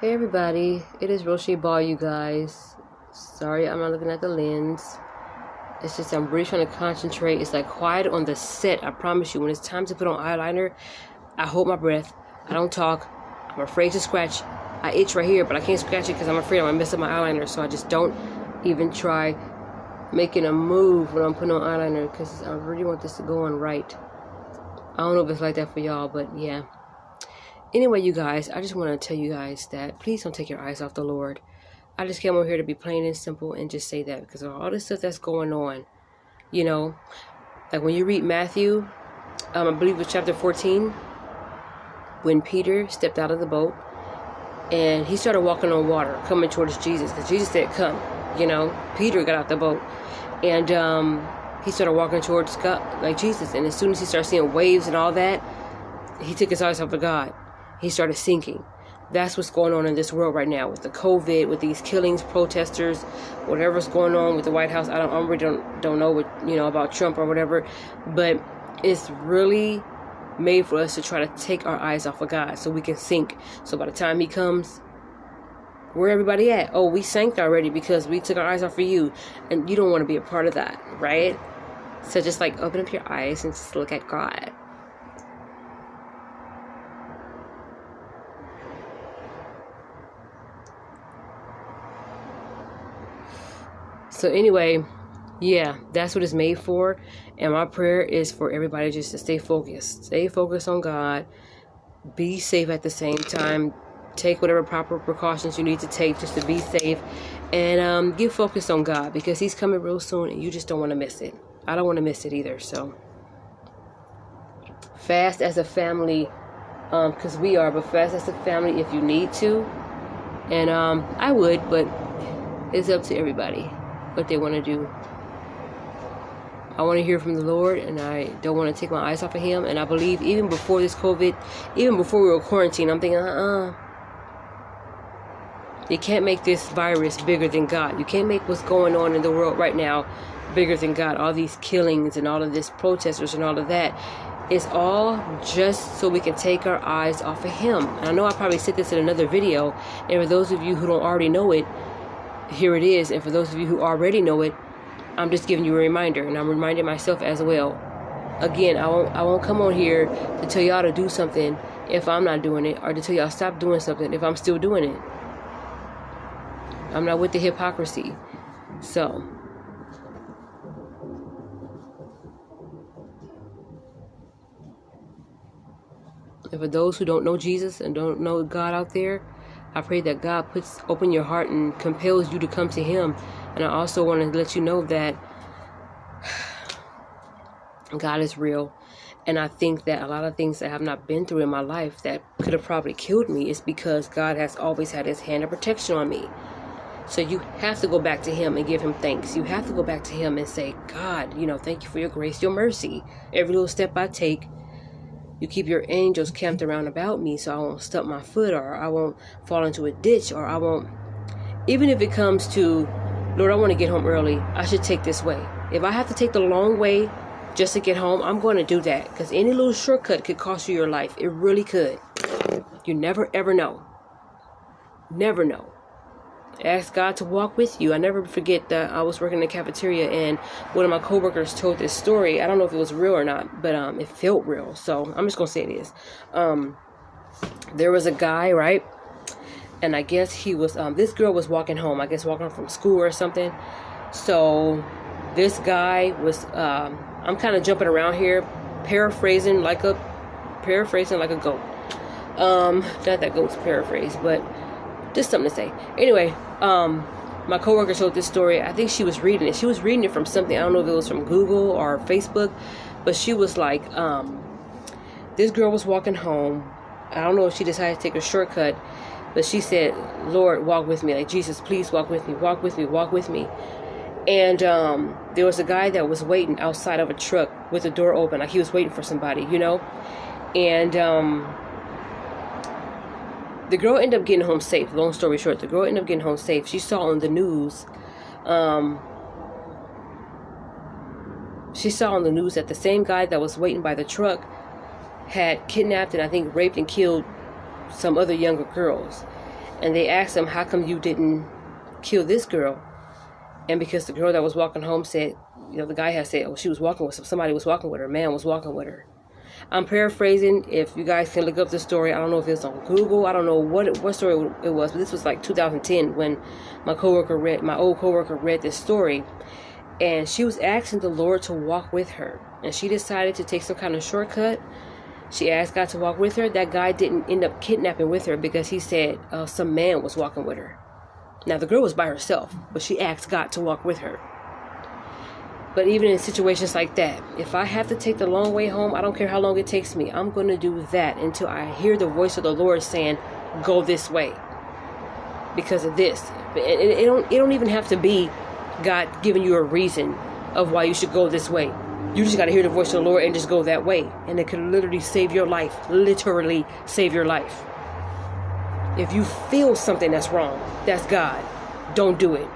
Hey everybody, it is Roche Ball, you guys. Sorry, I'm not looking at the lens. It's just I'm really trying to concentrate. It's like quiet on the set. I promise you, when it's time to put on eyeliner, I hold my breath. I don't talk. I'm afraid to scratch. I itch right here, but I can't scratch it because I'm afraid I'm gonna mess up my eyeliner. So I just don't even try making a move when I'm putting on eyeliner because I really want this to go on right. I don't know if it's like that for y'all, but yeah. Anyway, you guys, I just want to tell you guys that please don't take your eyes off the Lord. I just came over here to be plain and simple and just say that because of all this stuff that's going on, like when you read Matthew, I believe it's chapter 14, when Peter stepped out of the boat and he started walking on water, coming towards Jesus, because Jesus said, come, Peter got out the boat and he started walking towards God, like Jesus. And as soon as he started seeing waves and all that, he took his eyes off of God. He started sinking. That's what's going on in this world right now with the COVID, with these killings, protesters, whatever's going on with the White House. I really don't know what about Trump or whatever, but it's really made for us to try to take our eyes off of God so we can sink. So by the time He comes, where everybody at? Oh, we sank already because we took our eyes off of you, and you don't want to be a part of that, right? So just like open up your eyes and just look at God. So anyway, yeah, that's what it's made for. And my prayer is for everybody just to stay focused. Stay focused on God. Be safe at the same time. Take whatever proper precautions you need to take just to be safe. And get focused on God because He's coming real soon and you just don't want to miss it. I don't want to miss it either. So fast as a family, because we are, but fast as a family if you need to. And I would, but it's up to everybody what they want to do. I want to hear from the Lord, and I don't want to take my eyes off of Him. And I believe even before this COVID, even before we were quarantined, I'm thinking, you can't make this virus bigger than God. You can't make what's going on in the world right now bigger than God. All these killings and all of this protesters and all of that. It's all just so we can take our eyes off of Him. And I know I probably said this in another video, and for those of you who don't already know it, here it is. And for those of you who already know it, I'm just giving you a reminder, and I'm reminding myself as well. Again, I won't come on here to tell y'all to do something if I'm not doing it, or to tell y'all stop doing something if I'm still doing it. I'm not with the hypocrisy. So and for those who don't know Jesus and don't know God out there, I pray that God open your heart and compels you to come to Him. And I also want to let you know that God is real. And I think that a lot of things that I have not been through in my life that could have probably killed me is because God has always had His hand of protection on me. So you have to go back to Him and give Him thanks. You have to go back to Him and say, God, thank you for your grace, your mercy. Every little step I take, you keep your angels camped around about me so I won't stump my foot, or I won't fall into a ditch, or I won't, even if it comes to, Lord, I want to get home early, I should take this way. If I have to take the long way just to get home, I'm going to do that, because any little shortcut could cost you your life. It really could. You never ever know. Never know. Ask God to walk with you. I never forget that I was working in the cafeteria and one of my coworkers told this story. I don't know if it was real or not, but it felt real. So I'm just going to say it is. There was a guy, right? And I guess he was, this girl was walking home, I guess walking from school or something. So this guy was, I'm kind of jumping around here, paraphrasing like a goat. Not that goat's paraphrase, but just something to say. Anyway, my coworker told this story. I think she was reading it. She was reading it from something. I don't know if it was from Google or Facebook, but she was like, this girl was walking home. I don't know if she decided to take a shortcut, but she said, Lord, walk with me. Like, Jesus, please walk with me, walk with me, walk with me. And there was a guy that was waiting outside of a truck with the door open. Like he was waiting for somebody, and the girl ended up getting home safe. Long story short, the girl ended up getting home safe. She saw on the news, that the same guy that was waiting by the truck had kidnapped and I think raped and killed some other younger girls. And they asked him, how come you didn't kill this girl? And because the girl that was walking home said, the guy had said, oh, she was walking with somebody was walking with her, man was walking with her. I'm paraphrasing. If you guys can look up the story, I don't know if it's on Google. I don't know what story it was, but this was like 2010 when my old coworker read this story, and she was asking the Lord to walk with her, and she decided to take some kind of shortcut. She asked God to walk with her. That guy didn't end up kidnapping with her because he said some man was walking with her. Now the girl was by herself, but she asked God to walk with her. But even in situations like that, if I have to take the long way home, I don't care how long it takes me. I'm going to do that until I hear the voice of the Lord saying, go this way. Because of this. It don't even have to be God giving you a reason of why you should go this way. You just got to hear the voice of the Lord and just go that way. And it can literally save your life. Literally save your life. If you feel something that's wrong, that's God. Don't do it.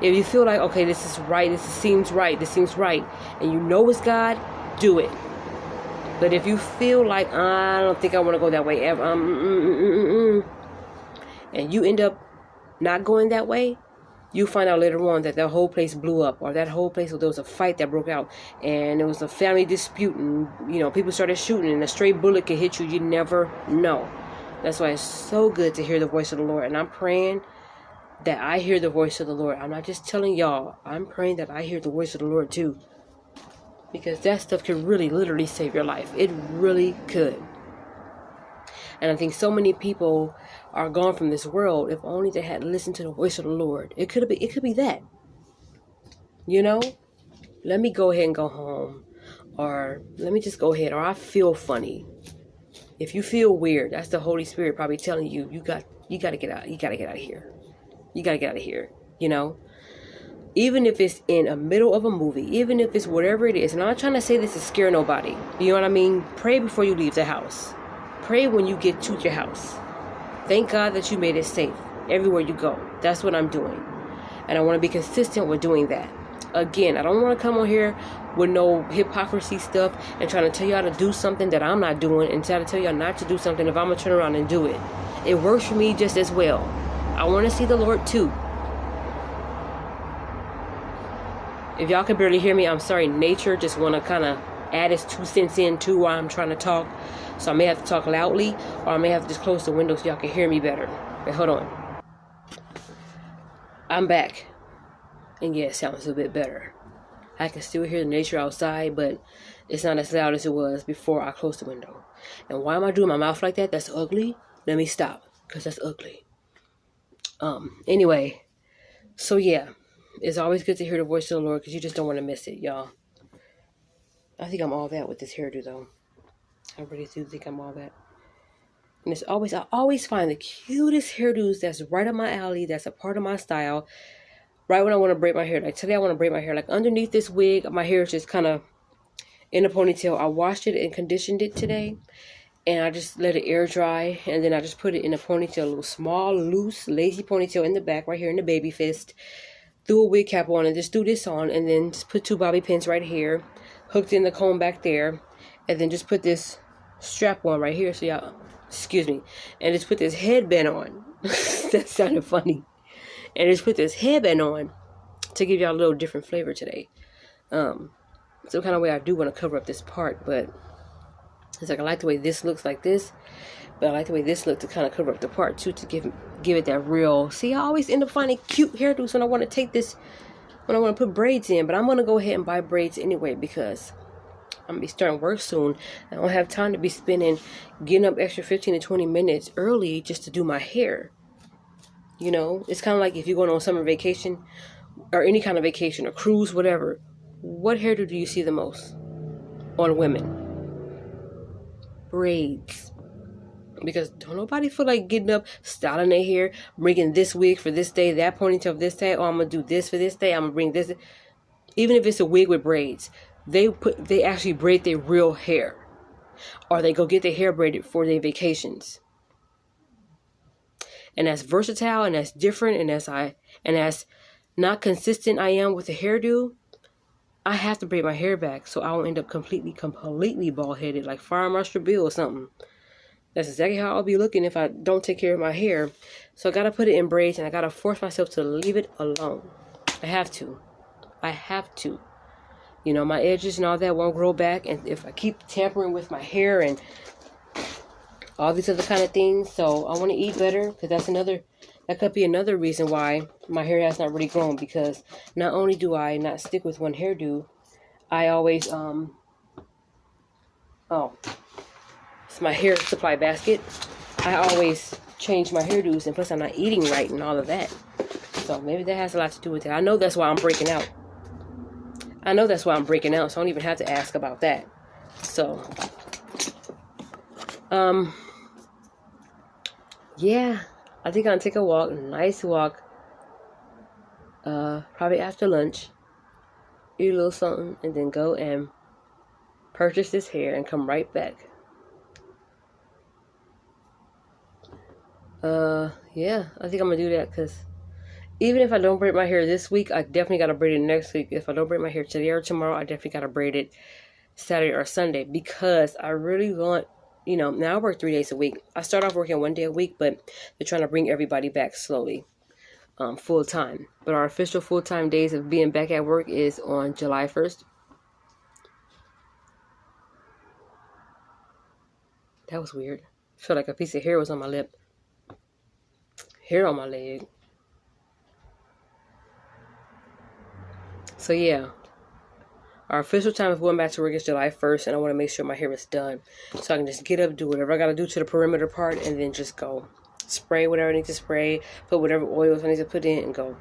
If you feel like, okay, this is right, this seems right, and you know it's God, do it. But if you feel like, I don't think I want to go that way ever, and you end up not going that way, you find out later on that the whole place blew up, or that whole place, there was a fight that broke out, and it was a family dispute, and people started shooting, and a stray bullet could hit you. You never know. That's why it's so good to hear the voice of the Lord. And I'm praying that I hear the voice of the Lord. I'm not just telling y'all. I'm praying that I hear the voice of the Lord too. Because that stuff can really, literally save your life. It really could. And I think so many people are gone from this world if only they had listened to the voice of the Lord. It could be that. Let me go ahead and go home. Or let me just go ahead. Or I feel funny. If you feel weird, that's the Holy Spirit probably telling you, you got to get out. You got to get out of here. You got to get out of here, Even if it's in the middle of a movie, even if it's whatever it is. And I'm not trying to say this to scare nobody. You know what I mean? Pray before you leave the house. Pray when you get to your house. Thank God that you made it safe everywhere you go. That's what I'm doing. And I want to be consistent with doing that. Again, I don't want to come on here with no hypocrisy stuff and trying to tell y'all to do something that I'm not doing and try to tell y'all not to do something if I'm going to turn around and do it. It works for me just as well. I want to see the Lord too. If y'all can barely hear me, I'm sorry. Nature just want to kind of add its 2 cents in too while I'm trying to talk. So I may have to talk loudly, or I may have to just close the window so y'all can hear me better. Wait, hold on. I'm back. And yeah, it sounds a bit better. I can still hear the nature outside, but it's not as loud as it was before I closed the window. And why am I doing my mouth like that? That's ugly. Let me stop, because that's ugly. Anyway, so yeah, it's always good to hear the voice of the Lord because you just don't want to miss it, y'all. I think I'm all that with this hairdo, though. I really do think I'm all that. And I always find the cutest hairdos that's right up my alley, that's a part of my style, right when I want to braid my hair. Like today I want to braid my hair. Like underneath this wig, my hair is just kind of in a ponytail. I washed it and conditioned it today. And I just let it air dry. And then I just put it in a ponytail, a little small, loose, lazy ponytail in the back, right here in the baby fist. Threw a wig cap on and just threw this on. And then just put 2 bobby pins right here. Hooked in the comb back there. And then just put this strap on right here. So y'all, excuse me. And just put this headband on. That sounded funny. And just put this headband on to give y'all a little different flavor today. Some kind of way I do want to cover up this part, but it's like I like the way this looks like this, but I like the way this looks to kind of cover up the part too, to give it that real. See, I always end up finding cute hairdos when I want to take this, when I want to put braids in, but I'm going to go ahead and buy braids anyway because I'm going to be starting work soon. I don't have time to be getting up extra 15 to 20 minutes early just to do my hair. It's kind of like if you're going on summer vacation or any kind of vacation or cruise, whatever. What hairdo do you see the most on women? Braids. Because don't nobody feel like getting up, styling their hair, bringing this wig for this day, that ponytail for this day, oh, I'm going to do this for this day, I'm going to bring this. Even if it's a wig with braids, they actually braid their real hair. Or they go get their hair braided for their vacations. And as versatile and as different and as not consistent I am with the hairdo, I have to braid my hair back so I won't end up completely bald-headed like Fire Marshal Bill or something. That's exactly how I'll be looking if I don't take care of my hair. So I gotta put it in braids, and I gotta force myself to leave it alone. I have to. I have to. You know, my edges and all that won't grow back, and if I keep tampering with my hair and all these other kind of things, so I want to eat better, because that could be another reason why my hair has not really grown, because not only do I not stick with one hairdo, I always, it's my hair supply basket. I always change my hairdos, and plus I'm not eating right and all of that. So maybe that has a lot to do with it. I know that's why I'm breaking out. So I don't even have to ask about that. So, yeah, I think I'm gonna take a walk, a nice walk, probably after lunch, eat a little something, and then go and purchase this hair and come right back. Yeah, I think I'm gonna do that, because even if I don't braid my hair this week, I definitely gotta braid it next week. If I don't braid my hair today or tomorrow, I definitely gotta braid it Saturday or Sunday, because I really want, now I work 3 days a week. I start off working 1 day a week, but they're trying to bring everybody back slowly, full time. But our official full-time days of being back at work is on July 1st. That was weird. I felt like a piece of hair was on my lip. Hair on my leg. So yeah, our official time of going back to work is July 1st, and I want to make sure my hair is done, so I can just get up, do whatever I got to do to the perimeter part, and then just go. Spray whatever I need to spray, put whatever oils I need to put in, and go.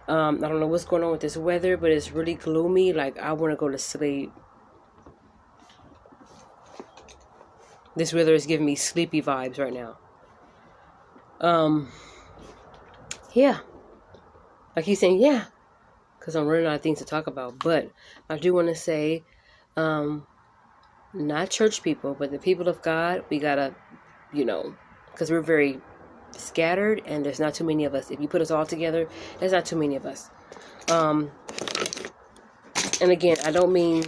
I don't know what's going on with this weather, but it's really gloomy. Like, I want to go to sleep. This weather is giving me sleepy vibes right now. Yeah. I keep saying, yeah, because I'm running out of things to talk about. But I do want to say, not church people, but the people of God, we gotta, because we're very scattered, and there's not too many of us. If you put us all together, there's not too many of us. And again, I don't mean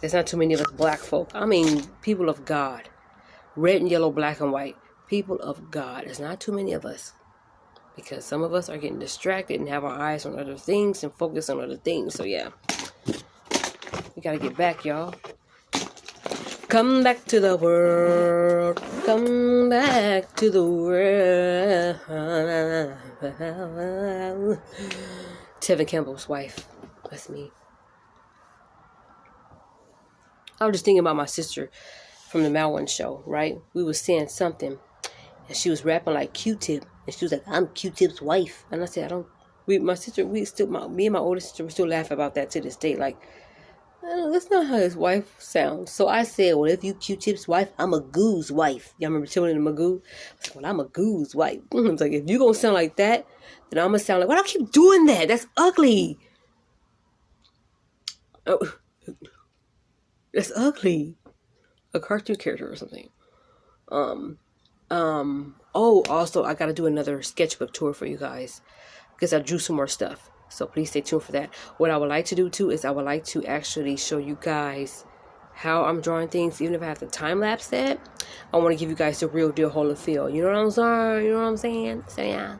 there's not too many of us black folk. I mean people of God. Red and yellow, black and white. People of God. There's not too many of us. Because some of us are getting distracted and have our eyes on other things and focus on other things. So yeah. We gotta get back, y'all. Come back to the world. Come back to the world. Tevin Campbell's wife. That's me. I was just thinking about my sister from the Malwin show, right? We was saying something, and she was rapping like Q-Tip, and she was like, "I'm Q-Tip's wife," and I said, me and my older sister, we still laugh about that to this day. Like, that's not how his wife sounds. So I said, well, if you Q-Tip's wife, I'm a Magoo's wife. Y'all remember Chilling in Magoo? I said, well, I'm a Magoo's wife. I was like, if you gonna sound like that, then I'm gonna sound like, why do I keep doing that? That's ugly. Oh, that's ugly. A cartoon character or something. Also, I gotta do another sketchbook tour for you guys, because I drew some more stuff. So please stay tuned for that. What I would like to do too is I would like to actually show you guys how I'm drawing things, even if I have to time lapse that. I want to give you guys the real deal, whole and feel. You know what I'm saying? You know what I'm saying? So yeah,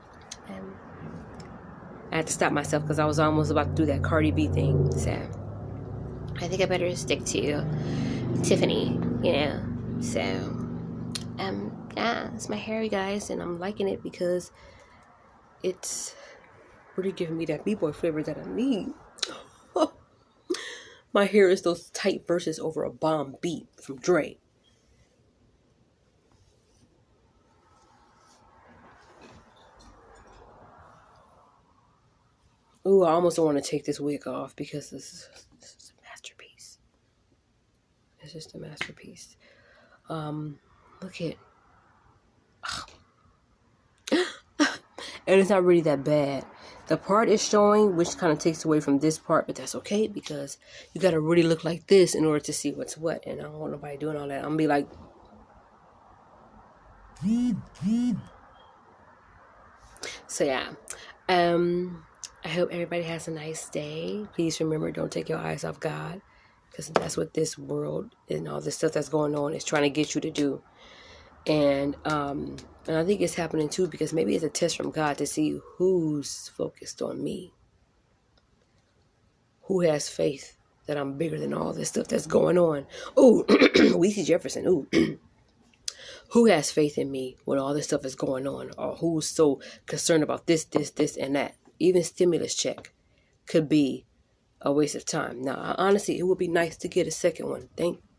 I had to stop myself because I was almost about to do that Cardi B thing. So I think I better stick to Tiffany, So yeah, it's my hair, you guys, and I'm liking it because it's really giving me that B-boy flavor that I need. My hair is those tight verses over a bomb beat from Dre. Ooh, I almost don't want to take this wig off because this is a masterpiece. It's just a masterpiece. Look at. And it's not really that bad. The part is showing, which kind of takes away from this part, but that's okay because you got to really look like this in order to see what's what. And I don't want nobody doing all that. I'm going to be like. So yeah. I hope everybody has a nice day. Please remember, don't take your eyes off God, because that's what this world and all this stuff that's going on is trying to get you to do. And I think it's happening too because maybe it's a test from God to see who's focused on me. Who has faith that I'm bigger than all this stuff that's going on? Ooh, Weezy Jefferson. Ooh. Who has faith in me when all this stuff is going on? Or who's so concerned about this, and that? Even stimulus check could be a waste of time. Now, honestly, it would be nice to get a second one.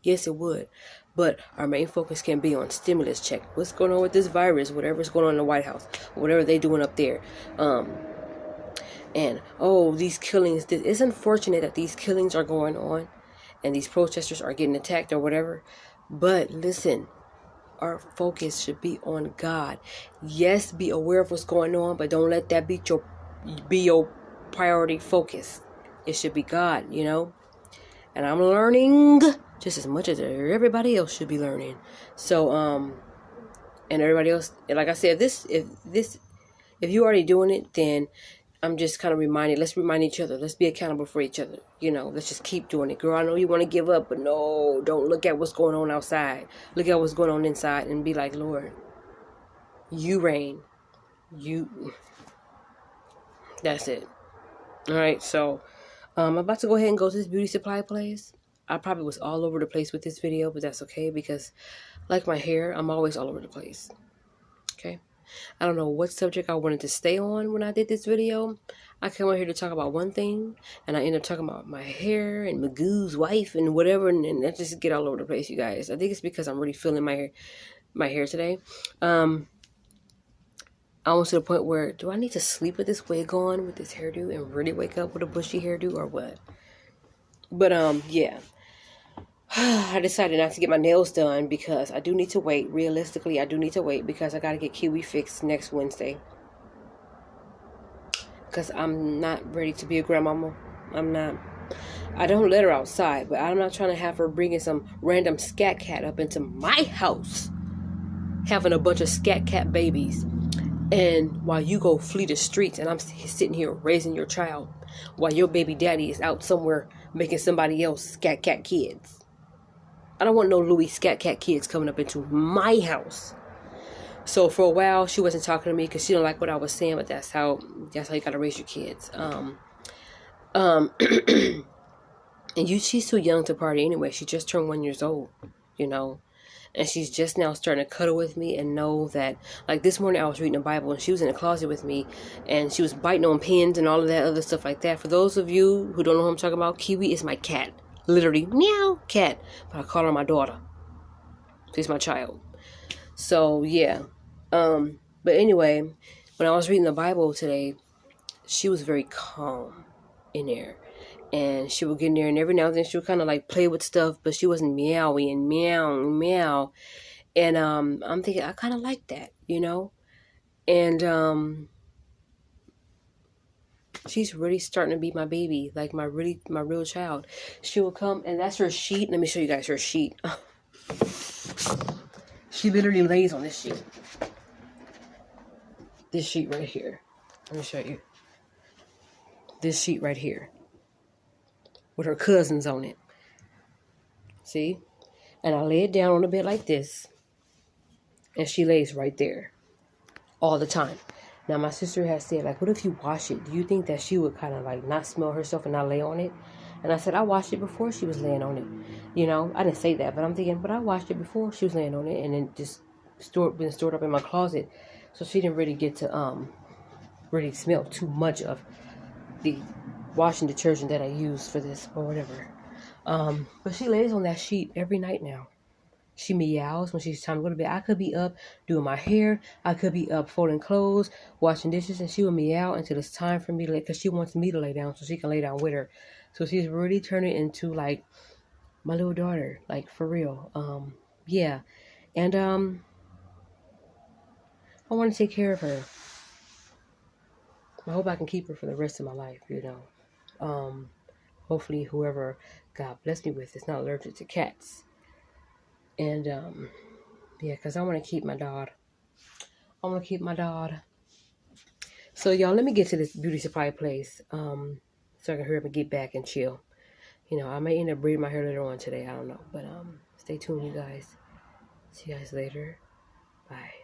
Yes, it would. But our main focus can be on stimulus check. What's going on with this virus? Whatever's going on in the White House. Whatever they're doing up there. And, these killings. It's unfortunate that these killings are going on. And these protesters are getting attacked or whatever. But listen. Our focus should be on God. Yes, be aware of what's going on. But don't let that be your priority focus. It should be God, And I'm learning just as much as everybody else should be learning. So, and everybody else, like I said, if you're already doing it, then I'm just kind of let's remind each other. Let's be accountable for each other. Let's just keep doing it. Girl, I know you want to give up, but no, don't look at what's going on outside. Look at what's going on inside and be like, Lord, you reign. That's it. All right, so I'm about to go ahead and go to this beauty supply place. I probably was all over the place with this video, but that's okay because, like my hair, I'm always all over the place. Okay? I don't know what subject I wanted to stay on when I did this video. I came out here to talk about one thing, and I ended up talking about my hair and Magoo's wife and whatever, and I just get all over the place, you guys. I think it's because I'm really feeling my hair today. Almost to the point where, do I need to sleep with this wig on, with this hairdo, and really wake up with a bushy hairdo, or what? But, yeah. I decided not to get my nails done because I do need to wait. Realistically, I do need to wait because I got to get Kiwi fixed next Wednesday. Because I'm not ready to be a grandmama. I'm not. I don't let her outside, but I'm not trying to have her bringing some random scat cat up into my house. Having a bunch of scat cat babies. And while you go flee the streets and I'm sitting here raising your child while your baby daddy is out somewhere making somebody else scat cat kids. I don't want no Louis scat cat kids coming up into my house. So for a while she wasn't talking to me because she didn't like what I was saying, but that's how you gotta raise your kids. And she's too young to party anyway. She just turned 1 year old, And she's just now starting to cuddle with me and know that, like this morning I was reading the Bible and she was in the closet with me and she was biting on pins and all of that other stuff like that. For those of you who don't know who I'm talking about, Kiwi is my cat. Literally, meow, cat. But I call her my daughter. She's my child. So, yeah. But anyway, when I was reading the Bible today, she was very calm in there. And she would get in there and every now and then she would kind of like play with stuff, but she wasn't meowing and meow. And I'm thinking, I kind of like that, And she's really starting to be my baby, like my real child. She will come, and that's her sheet. Let me show you guys her sheet. She literally lays on this sheet. This sheet right here. Let me show you. This sheet right here. With her cousins on it. See? And I lay it down on the bed like this. And she lays right there. All the time. Now my sister has said, like, what if you wash it? Do you think that she would kind of like not smell herself and not lay on it? And I said, I washed it before she was laying on it. I didn't say that, but I'm thinking, but I washed it before she was laying on it, and then just been stored up in my closet. So she didn't really get to really smell too much of the washing detergent that I use for this or whatever. But she lays on that sheet every night now. She meows when she's time to go to bed. I could be up doing my hair. I could be up folding clothes, washing dishes, and she will meow until it's time for me to lay, because she wants me to lay down so she can lay down with her. So she's really turning into like my little daughter, like for real. Yeah. And I want to take care of her. I hope I can keep her for the rest of my life, Hopefully whoever God bless me with is not allergic to cats. And, yeah, because I want to keep my dog. So, y'all, let me get to this beauty supply place, so I can hurry up and get back and chill. I may end up braiding my hair later on today. I don't know. But, stay tuned, you guys. See you guys later. Bye.